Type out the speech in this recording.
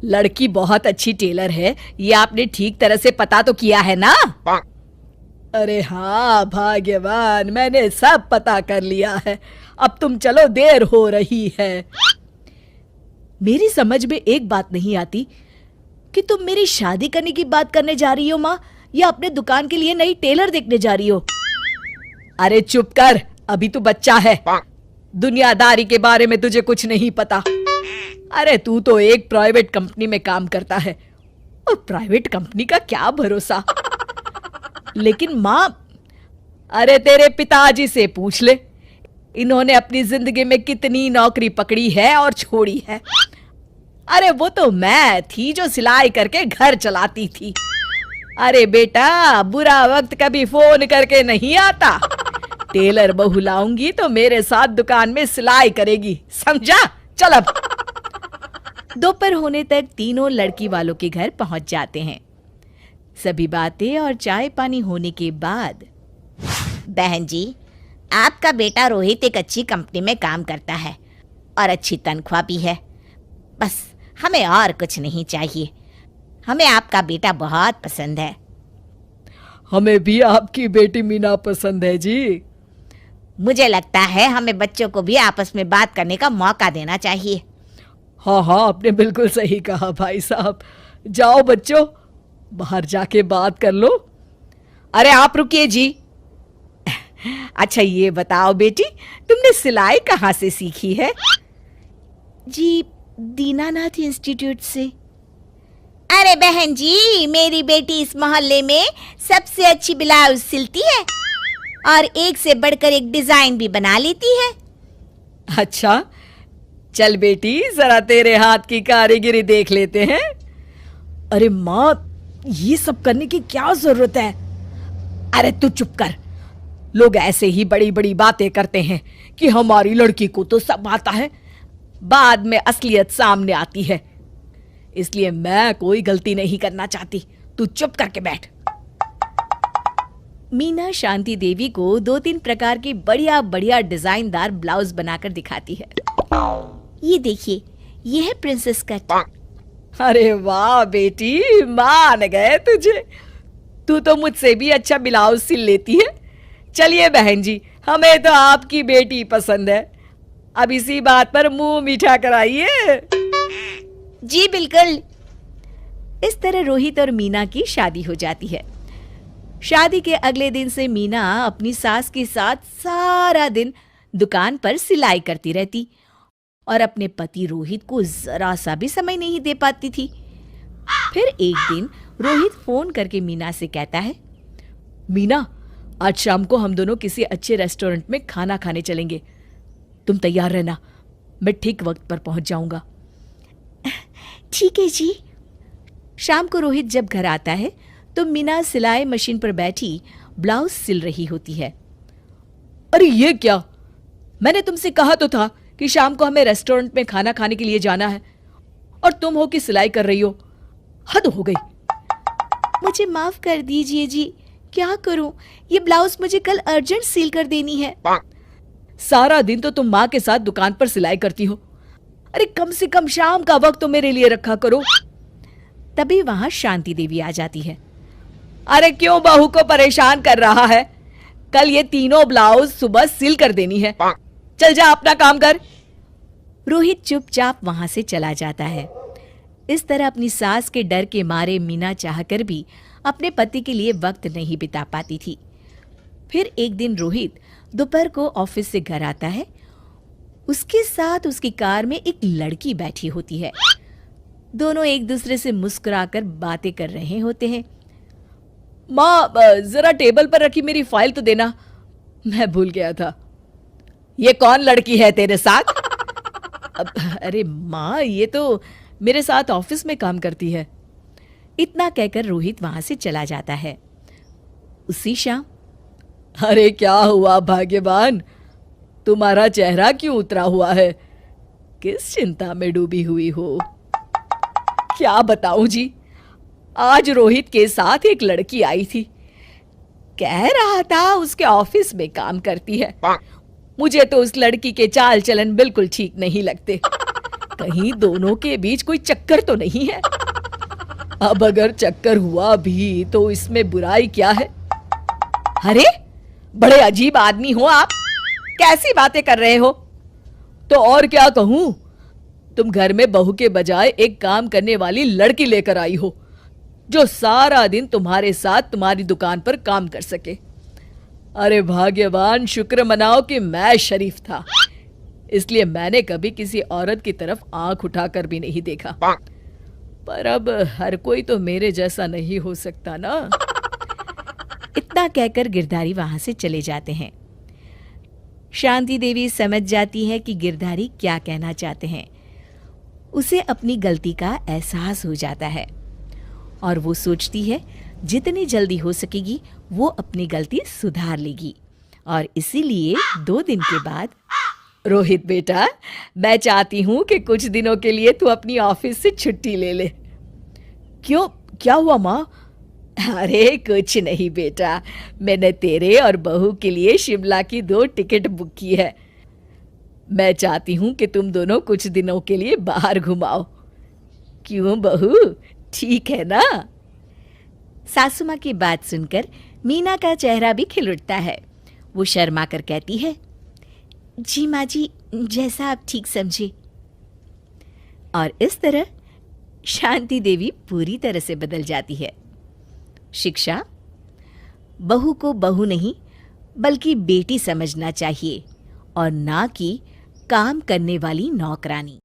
लड़की बहुत अच्छी टेलर है, ये आपने ठीक तरह से पता तो किया है ना? अरे हाँ भाग्यवान, मैंने सब पता कर लिया है। अब तुम चलो, देर हो रही है। मेरी समझ में एक बात नहीं आती कि तुम मेरी शादी करने की बात करने जा रही हो माँ, या अपने दुकान के लिए नई टेलर देखने जा रही हो? अरे चुप कर, अभी तू बच्चा है, दुनियादारी के बारे में तुझे कुछ नहीं पता। अरे तू तो एक प्राइवेट कंपनी में काम करता है, और प्राइवेट कंपनी का क्या भरोसा। लेकिन माँ, अरे तेरे पिताजी से पूछ ले, इन्होंने अपनी जिंदगी में कितनी नौकरी पकड़ी है और छोड़ी है। अरे वो तो मैं थी जो सिलाई करके घर चलाती थी। अरे बेटा, बुरा वक्त कभी फोन करके नहीं आता। टेलर बहू लाऊंगी तो मेरे साथ दुकान में सिलाई करेगी, समझा? चल अब। दोपहर होने तक तीनों लड़की वालों के घर पहुंच जाते हैं। सभी बातें और चाय पानी होने के बाद, बहन जी, आपका बेटा रोहित एक अच्छी कंपनी में काम करता है और अच्छी तनख्वाह भी है। बस हमें और कुछ नहीं चाहिए। हमें आपका बेटा बहुत पसंद है। हमें भी आपकी बेटी मीना पसंद है जी। मुझे लगता है हमें बच्चों को भी आपस में बात करने का मौका देना चाहिए। हाँ हाँ, आपने बिल्कुल सही कहा भाई साहब। जाओ बच्चों, बाहर जाके बात कर लो। अरे आप रुकिए जी। अच्छा ये बताओ बेटी, तुमने सिलाई कहाँ से सीखी है? जी, दीनानाथ इंस्टीट्यूट से। अरे बहन जी, मेरी बेटी इस मोहल्ले में सबसे अच्छी ब्लाउज सिलती है और एक से बढ़कर एक डिजाइन भी बना लेती है। अच्छा, चल बेटी, जरा तेरे हाथ की कारीगरी देख लेते हैं। अरे माँ, ये सब करने की क्या जरूरत है? अरे तू चुप कर। लोग ऐसे ही बड़ी बड़ी बातें करते हैं कि हमारी लड़की को तो सब आता है, बाद में असलियत सामने आती है। इसलिए मैं कोई गलती नहीं करना चाहती, तू चुप करके बैठ। मीना शांति देवी को 2-3 प्रकार की बढ़िया बढ़िया डिजाइनदार ब्लाउज बनाकर दिखाती है। ये देखिए, ये है प्रिंसेस कट। अरे वाह बेटी, मान गए तुझे। तू तो मुझसे भी अच्छा ब्लाउज सिल लेती है। चलिए बहन जी, हमें तो आपकी बेटी पसंद है। अब इसी बात पर मुंह मीठा कराइए। जी बिल्कुल। इस तरह रोहित और मीना की शादी हो जाती है। शादी के अगले दिन से मीना अपनी सास के साथ सारा दिन दुकान पर सिलाई करती रहती और अपने पति रोहित को जरा सा भी समय नहीं दे पाती थी। फिर एक दिन रोहित फोन करके मीना से कहता है, मीना, आज शाम को हम दोनों किसी अच्छे रेस्टोरेंट में खाना खाने चलेंगे। तुम तैयार रहना, मैं ठीक वक्त पर पहुंच जाऊंगा। ठीक है जी। शाम को रोहित जब घर आता है तो मीना सिलाई मशीन पर बैठी ब्लाउज सिल रही होती है। अरे ये क्या? मैंने तुमसे कहा तो था कि शाम को हमें रेस्टोरेंट में खाना खाने के लिए जाना है, और तुम हो कि सिलाई कर रही हो। हद हो गई। मुझे माफ कर दीजिए जी, क्या करूं, ये ब्लाउज मुझे कल अर्जेंट सील कर देनी है। सारा दिन तो तुम माँ के साथ दुकान पर सिलाई करती हो, अरे कम से कम शाम का वक्त तो मेरे लिए रखा करो। तभी वहां शांति देवी आ जाती है। अरे क्यों बहू को परेशान कर रहा है? कल ये तीनों ब्लाउज सुबह सिल कर देनी है। चल जा, अपना काम कर। रोहित चुपचाप वहां से चला जाता है। इस तरह अपनी सास के डर के मारे मीना चाहकर भी अपने पति के लिए वक्त नहीं बिता पाती थी। फिर एक दिन रोहित दोपहर को ऑफिस से घर आता है। उसके साथ उसकी कार में एक लड़की बैठी होती है। दोनों एक दूसरे से मुस्कुराकर बातें कर रहे होते हैं। माँ, जरा टेबल पर रखी मेरी फाइल तो देना, मैं भूल गया था। ये कौन लड़की है तेरे साथ? अरे माँ, ये तो मेरे साथ ऑफिस में काम करती है। इतना कहकर रोहित वहां से चला जाता है। उसी शाम, अरे क्या हुआ भाग्यवान, तुम्हारा चेहरा क्यों उतरा हुआ है? किस चिंता में डूबी हुई हो? क्या बताऊं जी, आज रोहित के साथ एक लड़की आई थी। कह रहा था उसके ऑफिस में काम करती है। मुझे तो उस लड़की के चाल चलन बिल्कुल ठीक नहीं लगते। कहीं दोनों के बीच कोई चक्कर तो नहीं है। अब अगर चक्कर हुआ भी तो इसमें बुराई क्या है? अरे बड़े अजीब आदमी हो आप, कैसी बातें कर रहे हो? तो और क्या कहूं, तुम घर में बहू के बजाय एक काम करने वाली लड़की लेकर आई हो जो सारा दिन तुम्हारे साथ तुम्हारी दुकान पर काम कर सके। अरे भाग्यवान, शुक्र मनाओ कि मैं शरीफ था, इसलिए मैंने कभी किसी औरत की तरफ आंख उठाकर भी नहीं देखा। पर अब हर कोई तो मेरे जैसा नहीं हो सकता ना। इतना कहकर गिरधारी वहां से चले जाते हैं। शांति देवी समझ जाती है कि गिरधारी क्या कहना चाहते हैं। उसे अपनी गलती का एहसास हो जाता है और वो सोचती है जितनी जल्दी हो सकेगी वो अपनी गलती सुधार लेगी। और इसीलिए 2 दिन के बाद, रोहित बेटा, मैं चाहती हूं कि कुछ दिनों के लिए तू अपनी ऑफिस से छुट्टी ले ले। क्यों, क्या हुआ माँ? अरे कुछ नहीं बेटा, मैंने तेरे और बहू के लिए शिमला की 2 टिकट बुक की है। मैं चाहती हूं कि तुम दोनों कुछ दिनों के लिए बाहर घुमाओ। क्यों बहू, ठीक है ना? सासू माँ की बात सुनकर मीना का चेहरा भी खिल उठता है। वो शर्मा कर कहती है, जी माँ जी, जैसा आप ठीक समझे। और इस तरह शांति देवी पूरी तरह से बदल जाती है। शिक्षा, बहू को बहू नहीं बल्कि बेटी समझना चाहिए और ना कि काम करने वाली नौकरानी।